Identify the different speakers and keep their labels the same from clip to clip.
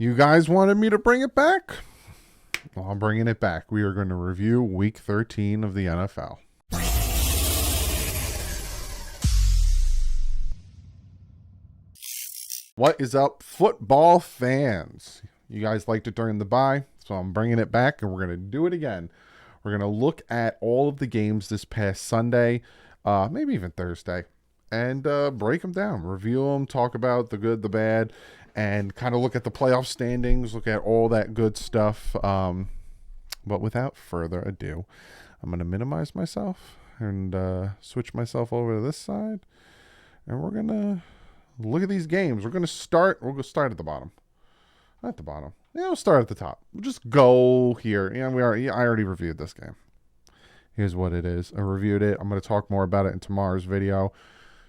Speaker 1: You guys wanted me to bring it back? Well, I'm bringing it back. We are going to review Week 13 of the NFL. What is up, football fans? You guys liked it during the bye, so I'm bringing it back, and we're going to do it again. We're going to look at all of the games this past Sunday, maybe even Thursday, and break them down, review them, talk about the good, the bad, and kind of look at the playoff standings, look at all that good stuff. But without further ado, I'm going to minimize myself and switch myself over to this side, and we're going to look at these games. We'll go start at the bottom. At the bottom. Yeah, we'll start at the top. We'll just go here. Yeah, I already reviewed this game. Here's what it is. I reviewed it. I'm going to talk more about it in tomorrow's video.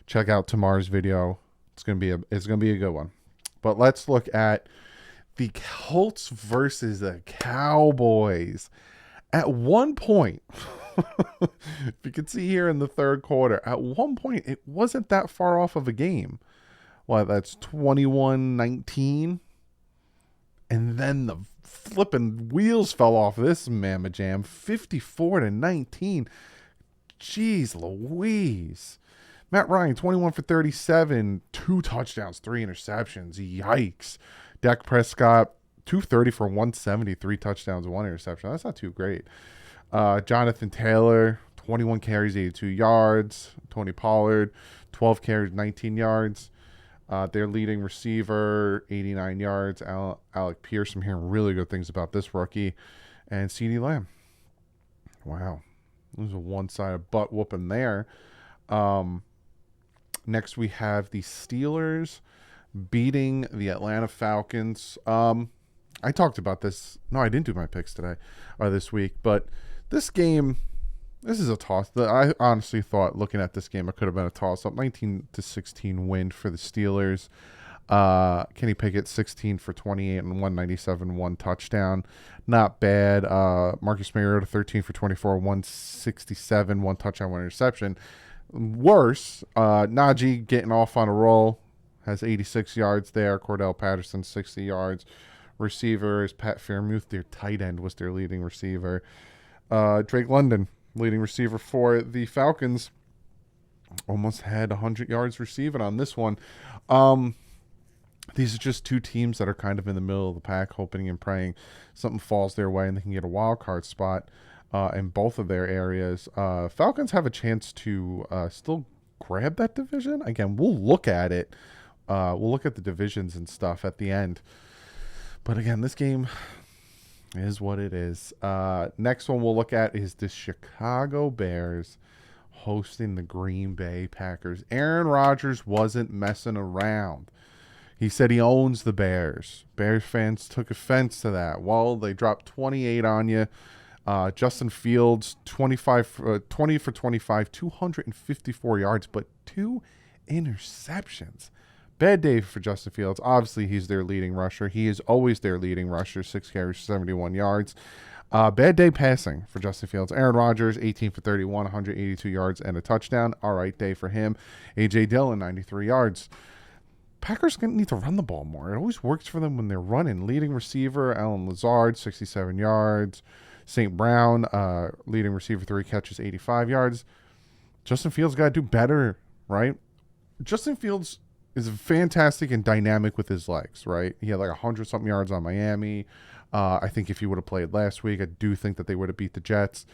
Speaker 1: Check out tomorrow's video. It's going to be a good one. But let's look at the Colts versus the Cowboys. At one point, if you can see here in the third quarter, at one point it wasn't that far off of a game. Well, that's 21-19. And then the flipping wheels fell off this mamma jam, 54-19. Jeez Louise. Matt Ryan, 21 for 37, 2 touchdowns, 3 interceptions. Yikes. Dak Prescott, 230 for 170, 3 touchdowns, 1 interception. That's not too great. Jonathan Taylor, 21 carries, 82 yards. Tony Pollard, 12 carries, 19 yards. Their leading receiver, 89 yards. Alec Pierce, I'm hearing really good things about this rookie. And CeeDee Lamb. Wow. There's a one-sided butt whooping there. Next, we have the Steelers beating the Atlanta Falcons. I talked about this. No, I didn't do my picks today or this week. But this game, this is a toss. I honestly thought, looking at this game, it could have been a toss-up. 19-16 win for the Steelers. Kenny Pickett, 16 for 28 and 197, 1 touchdown. Not bad. Marcus Mariota, 13 for 24, 167, 1 touchdown, 1 interception. Worse, Najee getting off on a roll, has 86 yards there. Cordell Patterson, 60 yards. Receiver is Pat Freiermuth. Their tight end was their leading receiver. Drake London, leading receiver for the Falcons, almost had 100 yards receiving on this one. These are just two teams that are kind of in the middle of the pack, hoping and praying something falls their way and they can get a wild card spot in both of their areas. Falcons have a chance to still grab that division. Again, we'll look at it. We'll look at the divisions and stuff at the end. But again, this game is what it is. Next one we'll look at is the Chicago Bears hosting the Green Bay Packers. Aaron Rodgers wasn't messing around. He said he owns the Bears. Bears fans took offense to that. Well, they dropped 28 on you. Justin Fields, 20 for 25, 254 yards, but 2 interceptions. Bad day for Justin Fields. Obviously, he's their leading rusher. He is always their leading rusher, 6 carries, 71 yards. Bad day passing for Justin Fields. Aaron Rodgers, 18 for 31, 182 yards and a touchdown. All right day for him. A.J. Dillon, 93 yards. Packers going to need to run the ball more. It always works for them when they're running. Leading receiver, Alan Lazard, 67 yards. St. Brown, leading receiver, 3 catches, 85 yards. Justin Fields got to do better, right? Justin Fields is fantastic and dynamic with his legs, right? He had like 100-something yards on Miami. I think if he would have played last week, I do think that they would have beat the Jets.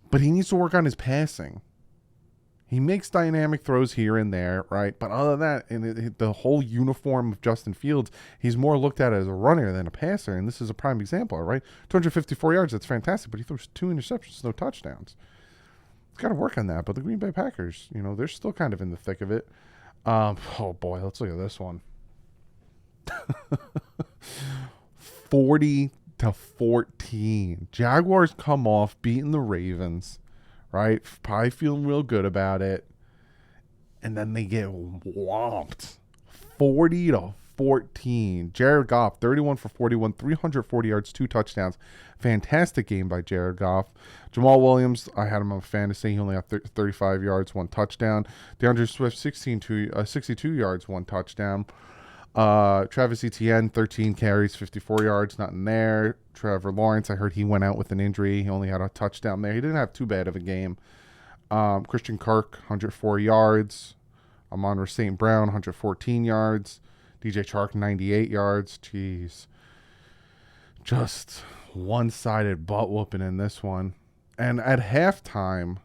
Speaker 1: But he needs to work on his passing. He makes dynamic throws here and there, right? But other than that, in the whole uniform of Justin Fields, he's more looked at as a runner than a passer, and this is a prime example, right? 254 yards, that's fantastic, but he throws 2 interceptions, no touchdowns. He's got to work on that, but the Green Bay Packers, they're still kind of in the thick of it. Oh, boy, let's look at this one. 40-14. Jaguars come off beating the Ravens. Right? Probably feeling real good about it. And then they get whomped. 40-14. Jared Goff, 31 for 41, 340 yards, 2 touchdowns. Fantastic game by Jared Goff. Jamal Williams, I had him on fantasy. He only had 35 yards, 1 touchdown. DeAndre Swift, 62 yards, 1 touchdown. Travis Etienne, 13 carries, 54 yards, not in there. Trevor Lawrence, I heard he went out with an injury. He only had a touchdown there. He didn't have too bad of a game. Christian Kirk, 104 yards. Amon-Ra St. Brown, 114 yards. DJ Chark, 98 yards. Jeez. Just one-sided butt whooping in this one. And at halftime,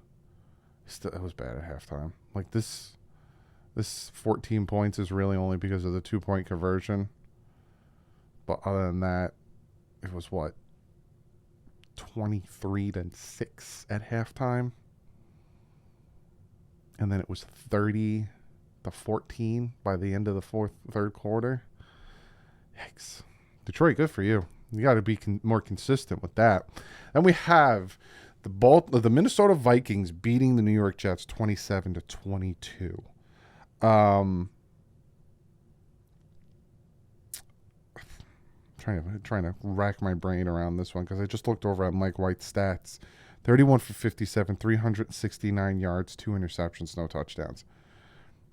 Speaker 1: it was bad at halftime. Like this 14 points is really only because of the 2-point conversion. But other than that, it was 23-6 at halftime. And then it was 30-14 by the end of the third quarter. Yikes. Detroit, good for you. You got to be more consistent with that. And we have the Minnesota Vikings beating the New York Jets 27-22. Trying to rack my brain around this one because I just looked over at Mike White's stats. 31 for 57, 369 yards, 2 interceptions, no touchdowns.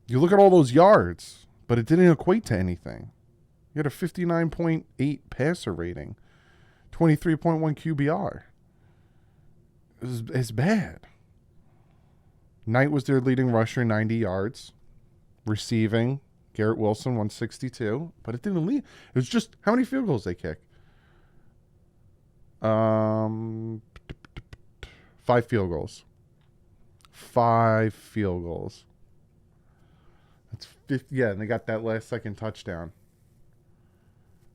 Speaker 1: You look at all those yards, but it didn't equate to anything. You had a 59.8 passer rating, 23.1 QBR. It's bad. Knight was their leading rusher, 90 yards. Receiving, Garrett Wilson, 162. But it didn't lead. It was just how many field goals they kick. 5 field goals. 5 field goals. That's 50. Yeah, and they got that last second touchdown.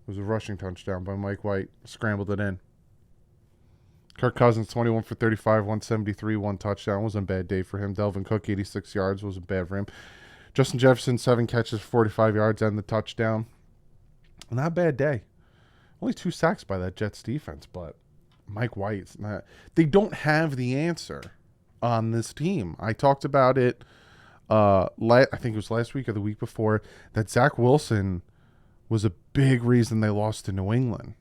Speaker 1: It was a rushing touchdown by Mike White. Scrambled it in. Kirk Cousins, 21 for 35, 173, 1 touchdown. Wasn't a bad day for him. Delvin Cook, 86 yards. Wasn't bad for him. Justin Jefferson, 7 catches, 45 yards, and the touchdown. Not a bad day. Only 2 sacks by that Jets defense, but Mike White's not. They don't have the answer on this team. I talked about it. I think it was last week or the week before that Zach Wilson was a big reason they lost to New England.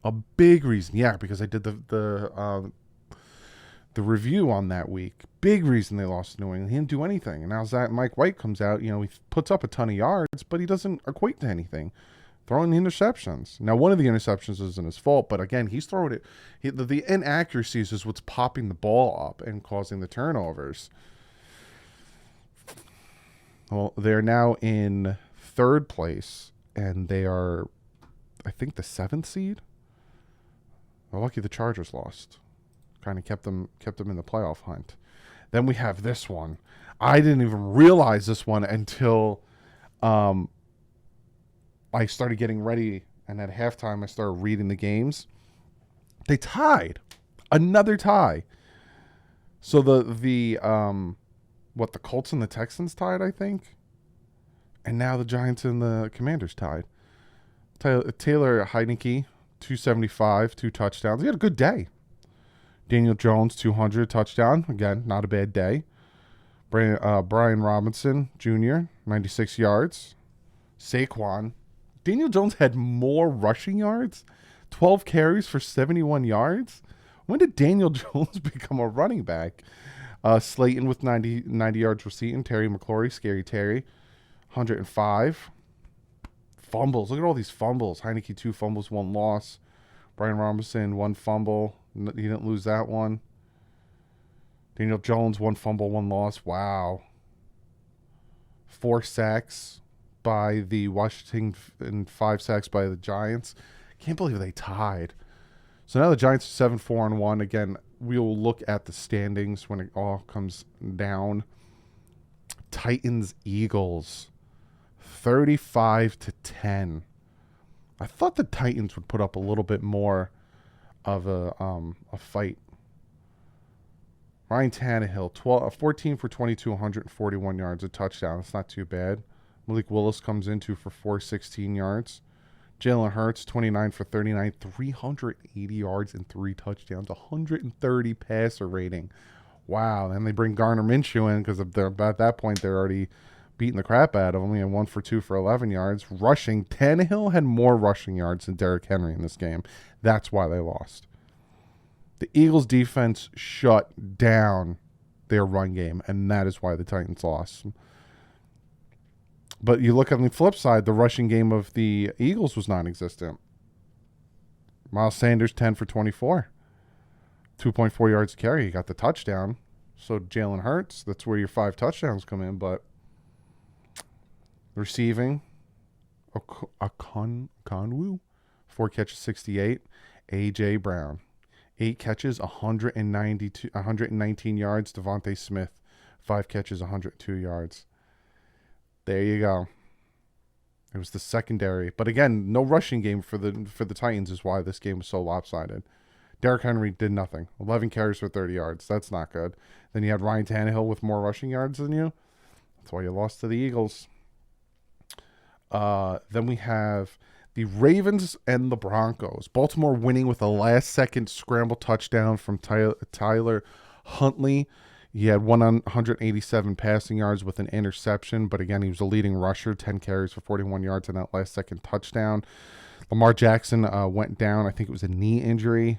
Speaker 1: A big reason, yeah, because I did the review on that week. Big reason they lost to New England. He didn't do anything, and now Mike White comes out. You know, he puts up a ton of yards, but he doesn't equate to anything. Throwing the interceptions. Now, one of the interceptions isn't his fault, but again, he's throwing it. The inaccuracies is what's popping the ball up and causing the turnovers. Well, they're now in 3rd place, and they are, I think, the 7th seed. Well, lucky the Chargers lost. Kind of kept them in the playoff hunt. Then we have this one. I didn't even realize this one until I started getting ready, and at halftime I started reading the games. They tied. Another tie. So the Colts and the Texans tied, I think. And now the Giants and the Commanders tied. Taylor Heineke, 275, 2 touchdowns. He had a good day. Daniel Jones, 200, touchdown. Again, not a bad day. Brian Robinson Jr., 96 yards. Saquon. Daniel Jones had more rushing yards. 12 carries for 71 yards. When did Daniel Jones become a running back? Slayton with 90 yards receiving. Terry McLaurin, Scary Terry, 105. Fumbles. Look at all these fumbles. Heineke, 2 fumbles, 1 loss. Brian Robinson, 1 fumble. He didn't lose that one. Daniel Jones, 1 fumble, 1 loss. Wow. 4 sacks by the Washington and 5 sacks by the Giants. Can't believe they tied. So now the Giants are 7-4-1. Again, we'll look at the standings when it all comes down. Titans, Eagles, 35-10. I thought the Titans would put up a little bit more of a fight. Ryan Tannehill, 14 for 22, 141 yards, a touchdown. That's not too bad. Malik Willis comes in 2 for 416 yards. Jalen Hurts, 29 for 39, 380 yards and 3 touchdowns, 130 passer rating. Wow. And they bring Garner Minshew in because at that point they're already beating the crap out of him. He had 1 for 2 for 11 yards. Rushing, Tannehill had more rushing yards than Derrick Henry in this game. That's why they lost. The Eagles defense shut down their run game, and that is why the Titans lost. But you look on the flip side, the rushing game of the Eagles was non-existent. Miles Sanders, 10 for 24. 2.4 yards a carry. He got the touchdown. So Jalen Hurts, that's where your 5 touchdowns come in. But receiving, Conwu, 4 catches, 68. A.J. Brown, 8 catches, 119 yards. Devontae Smith, 5 catches, 102 yards. There you go. It was the secondary. But again, no rushing game for the Titans is why this game was so lopsided. Derrick Henry did nothing. 11 carries for 30 yards. That's not good. Then you had Ryan Tannehill with more rushing yards than you. That's why you lost to the Eagles. Then we have the Ravens and the Broncos. Baltimore winning with a last-second scramble touchdown from Tyler Huntley. He had 187 passing yards with an interception, but again, he was a leading rusher, 10 carries for 41 yards in that last-second touchdown. Lamar Jackson went down. I think it was a knee injury.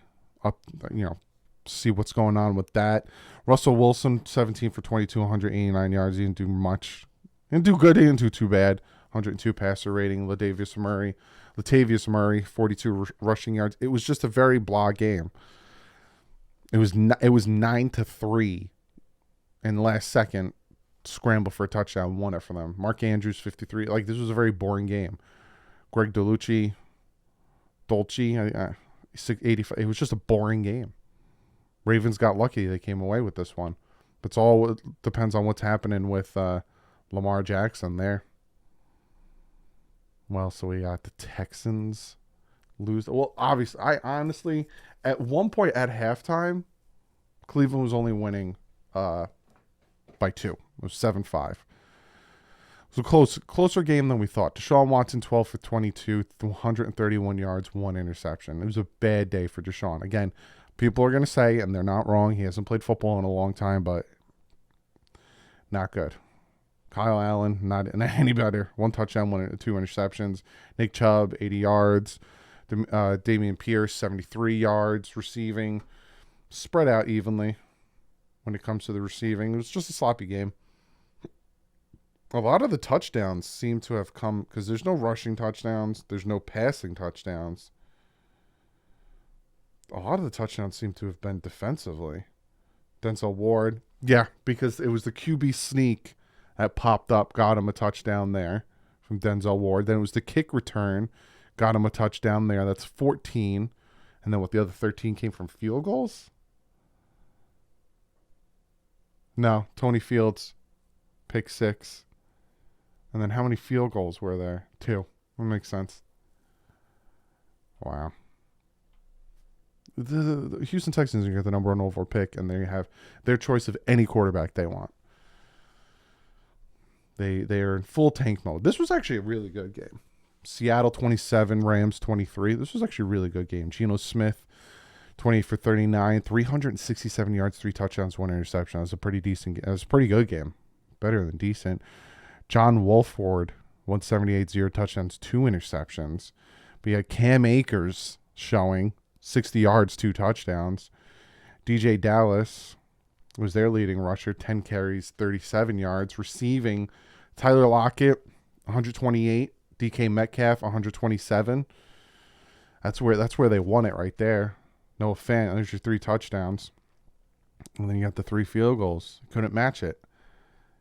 Speaker 1: See what's going on with that. Russell Wilson, 17 for 22, 189 yards. He didn't do much. He didn't do good. He didn't do too bad. 102 passer rating. Latavius Murray, 42 rushing yards. It was just a very blah game. It was 9-3. And last second, scramble for a touchdown, won it for them. Mark Andrews, 53. This was a very boring game. Greg Dolce, 85. It was just a boring game. Ravens got lucky. They came away with this one. But it all depends on what's happening with Lamar Jackson there. Well, so we got the Texans lose. Well, obviously, I honestly, at one point at halftime, Cleveland was only winning by 2. It was 7-5. It was a closer game than we thought. Deshaun Watson, 12 for 22, 131 yards, 1 interception. It was a bad day for Deshaun. Again, people are going to say, and they're not wrong, he hasn't played football in a long time, but not good. Kyle Allen, not any better. 1 touchdown, 2 interceptions. Nick Chubb, 80 yards. Dameon Pierce, 73 yards receiving. Spread out evenly when it comes to the receiving. It was just a sloppy game. A lot of the touchdowns seem to have come because there's no rushing touchdowns. There's no passing touchdowns. A lot of the touchdowns seem to have been defensively. Denzel Ward. Yeah, because it was the QB sneak that popped up, got him a touchdown there from Denzel Ward. Then it was the kick return, got him a touchdown there. That's 14. And then the other 13 came from field goals? No, Tony Fields, pick 6. And then how many field goals were there? 2. That makes sense. Wow. The Houston Texans are going to get the number 1 overall pick, and they have their choice of any quarterback they want. They are in full tank mode. This was actually a really good game. Seattle 27, Rams 23. This was actually a really good game. Geno Smith, 28 for 39, 367 yards, 3 touchdowns, 1 interception. That was a pretty decent. That was a pretty good game. Better than decent. John Wolford, 178, 0 touchdowns, 2 interceptions. But you had Cam Akers showing 60 yards, 2 touchdowns. DJ Dallas was their leading rusher, 10 carries, 37 yards. Receiving, Tyler Lockett, 128. DK Metcalf, 127. That's where they won it right there. Noah Fant, there's your 3 touchdowns. And then you got the 3 field goals. Couldn't match it.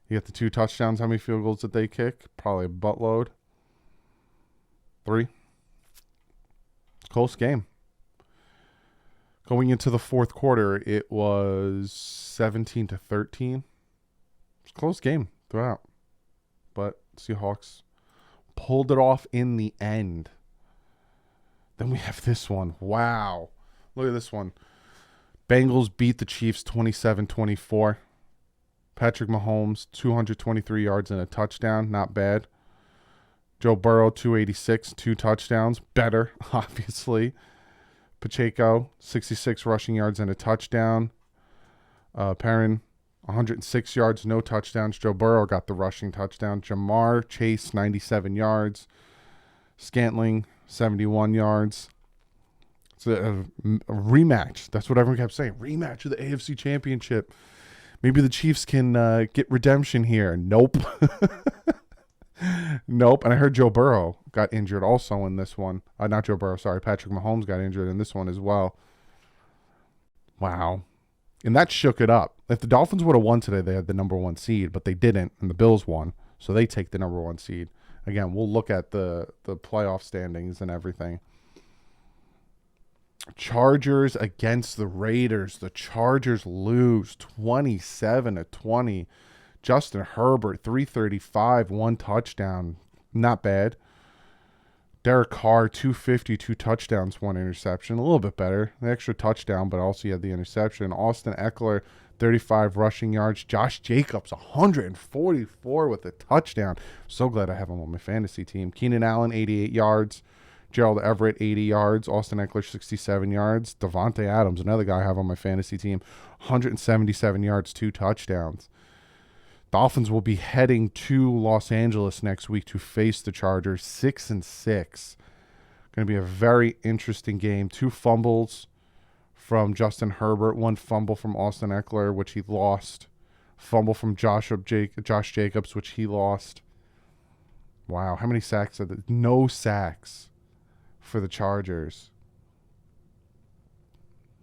Speaker 1: You got the 2 touchdowns. How many field goals did they kick? Probably a buttload. 3. Close game. Going into the fourth quarter, it was 17-13. It's a close game throughout. But Seahawks pulled it off in the end. Then we have this one. Wow. Look at this one. Bengals beat the Chiefs 27-24. Patrick Mahomes, 223 yards and a touchdown. Not bad. Joe Burrow, 286, 2 touchdowns. Better, obviously. Pacheco, 66 rushing yards and a touchdown. Perrin, 106 yards, no touchdowns. Joe Burrow got the rushing touchdown. Jamar Chase, 97 yards. Scantling, 71 yards. It's a rematch. That's what everyone kept saying. Rematch of the AFC Championship. Maybe the Chiefs can get redemption here. Nope. Nope. And I heard Joe Burrow got injured also in this one. Not Joe Burrow, sorry. Patrick Mahomes got injured in this one as well. Wow. And that shook it up. If the Dolphins would have won today, they had the number 1 seed, but they didn't, and the Bills won. So they take the number 1 seed. Again, we'll look at the playoff standings and everything. Chargers against the Raiders. The Chargers lose 27-20. Justin Herbert, 335, 1 touchdown. Not bad. Derek Carr, 250, 2 touchdowns, 1 interception. A little bit better. The extra touchdown, but also he had the interception. Austin Eckler, 35 rushing yards. Josh Jacobs, 144 with a touchdown. So glad I have him on my fantasy team. Keenan Allen, 88 yards. Gerald Everett, 80 yards. Austin Eckler, 67 yards. Devontae Adams, another guy I have on my fantasy team, 177 yards, 2 touchdowns. Dolphins will be heading to Los Angeles next week to face the Chargers, 6-6. Going to be a very interesting game. 2 fumbles from Justin Herbert, 1 fumble from Austin Eckler, which he lost. Fumble from Josh Jacobs, which he lost. Wow, how many sacks are there? No sacks for the Chargers.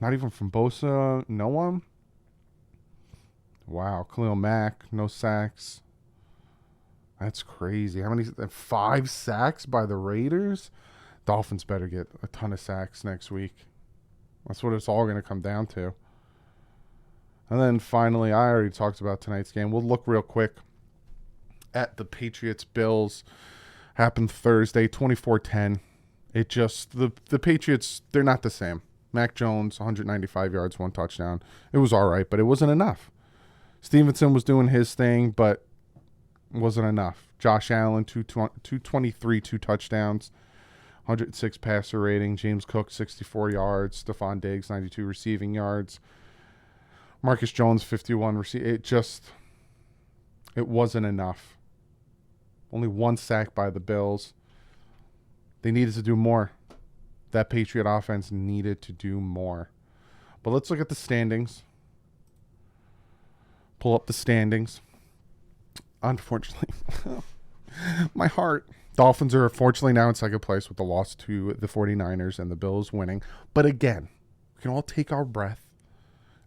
Speaker 1: Not even from Bosa, no one? Wow, Khalil Mack, no sacks. That's crazy. How many? 5 sacks by the Raiders? Dolphins better get a ton of sacks next week. That's what it's all going to come down to. And then finally, I already talked about tonight's game. We'll look real quick at the Patriots-Bills. Happened Thursday, 24-10. It just, the Patriots, they're not the same. Mac Jones, 195 yards, 1 touchdown. It was all right, but it wasn't enough. Stevenson was doing his thing, but wasn't enough. Josh Allen, 223, 2 touchdowns, 106 passer rating. James Cook, 64 yards. Stephon Diggs, 92 receiving yards. Marcus Jones, 51 receiving. It wasn't enough. Only 1 sack by the Bills. They needed to do more. That Patriot offense needed to do more. But let's look at the standings. Pull up the standings. Unfortunately, my heart. Dolphins are unfortunately now in second place with the loss to the 49ers and the Bills winning. But again, we can all take our breath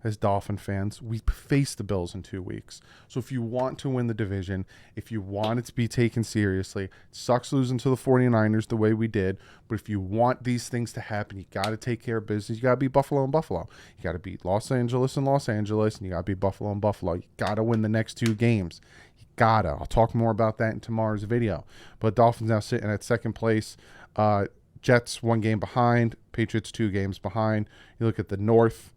Speaker 1: as Dolphin fans. We face the Bills in 2 weeks. So if you want to win the division, if you want it to be taken seriously, it sucks losing to the 49ers the way we did. But if you want these things to happen, you got to take care of business. You got to beat Buffalo and Buffalo. You got to beat Los Angeles and Los Angeles, and you got to beat Buffalo and Buffalo. You got to win the next 2 games. You got to. I'll talk more about that in tomorrow's video. But Dolphins now sitting at second place. Jets 1 game behind. Patriots 2 games behind. You look at the North.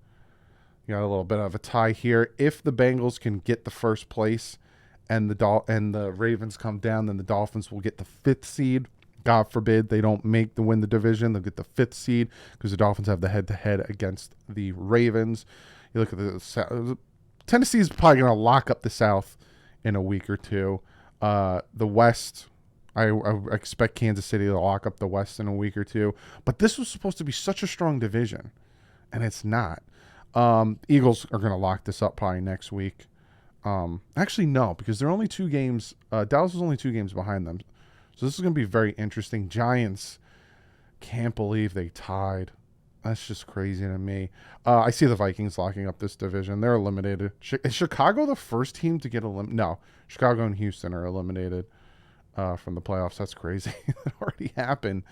Speaker 1: You got a little bit of a tie here. If the Bengals can get the first place and the Ravens come down, then the Dolphins will get the 5th seed. God forbid they don't win the division. They'll get the 5th seed because the Dolphins have the head-to-head against the Ravens. You look at the Tennessee is probably going to lock up the South in a week or 2. The West, I expect Kansas City to lock up the West in a week or 2. But this was supposed to be such a strong division, and it's not. Eagles are going to lock this up probably next week. Actually, no, because they're only 2 games. Dallas is only 2 games behind them. So this is going to be very interesting. Giants, can't believe they tied. That's just crazy to me. I see the Vikings locking up this division. They're eliminated. Is Chicago the first team to get eliminated? No, Chicago and Houston are eliminated from the playoffs. That's crazy. It already happened.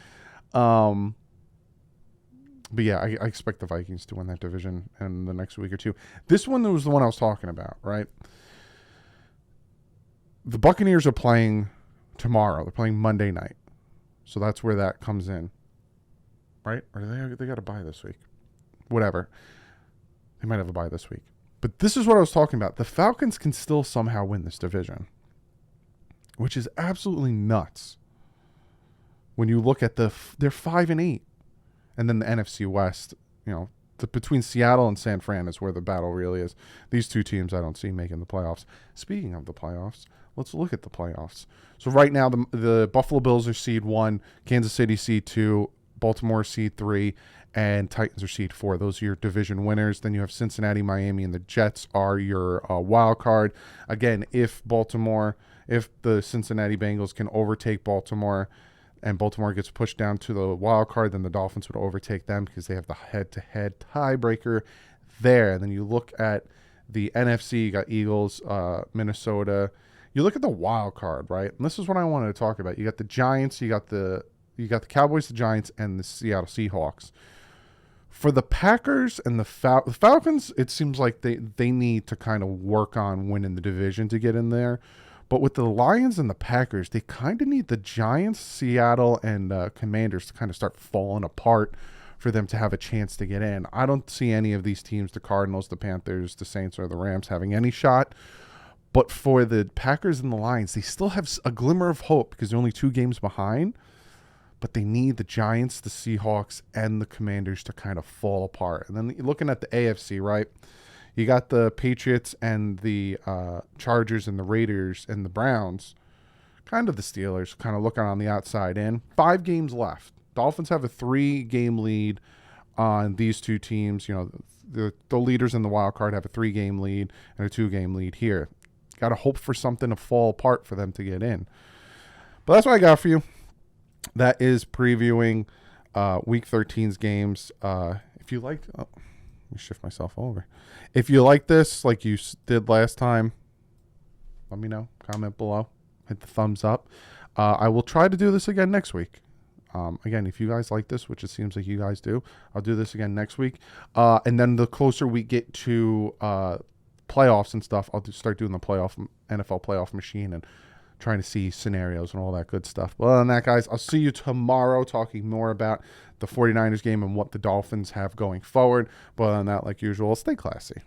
Speaker 1: But yeah, I expect the Vikings to win that division in the next week or 2. This one was the one I was talking about, right? The Buccaneers are playing tomorrow. They're playing Monday night. So that's where that comes in. Right? Or they got a bye this week. Whatever. They might have a bye this week. But this is what I was talking about. The Falcons can still somehow win this division, which is absolutely nuts. When you look at they're 5-8. And then the NFC West, between Seattle and San Fran is where the battle really is. These 2 teams I don't see making the playoffs. Speaking of the playoffs, let's look at the playoffs. So right now the Buffalo Bills are seed 1, Kansas City seed 2, Baltimore seed 3, and Titans are seed 4. Those are your division winners. Then you have Cincinnati, Miami, and the Jets are your wild card. Again, if the Cincinnati Bengals can overtake Baltimore and Baltimore gets pushed down to the wild card, then the Dolphins would overtake them because they have the head-to-head tiebreaker there. And then you look at the NFC, you got Eagles, Minnesota. You look at the wild card, right? And this is what I wanted to talk about. You got the Giants, you got the Cowboys, the Giants, and the Seattle Seahawks. For the Packers and the Falcons, it seems like they need to kind of work on winning the division to get in there. But with the Lions and the Packers, they kind of need the Giants, Seattle, and Commanders to kind of start falling apart for them to have a chance to get in. I don't see any of these teams, the Cardinals, the Panthers, the Saints, or the Rams, having any shot. But for the Packers and the Lions, they still have a glimmer of hope because they're only 2 games behind. But they need the Giants, the Seahawks, and the Commanders to kind of fall apart. And then looking at the AFC, right? You got the Patriots and the Chargers and the Raiders and the Browns. Kind of the Steelers, kind of looking on the outside in. 5 games left. Dolphins have a 3-game lead on these 2 teams. You know, the leaders in the wild card have a 3-game lead and a 2-game lead here. Got to hope for something to fall apart for them to get in. But that's what I got for you. That is previewing Week 13's games. If you like, let me shift myself over. If you like this, like you did last time, let me know. Comment below. Hit the thumbs up. I will try to do this again next week. Again, if you guys like this, which it seems like you guys do, I'll do this again next week. And then the closer we get to playoffs and stuff, I'll start doing the NFL playoff machine and trying to see scenarios and all that good stuff. But other than that, guys, I'll see you tomorrow talking more about the 49ers game and what the Dolphins have going forward. But other than that, like usual, stay classy.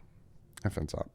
Speaker 1: FN's up.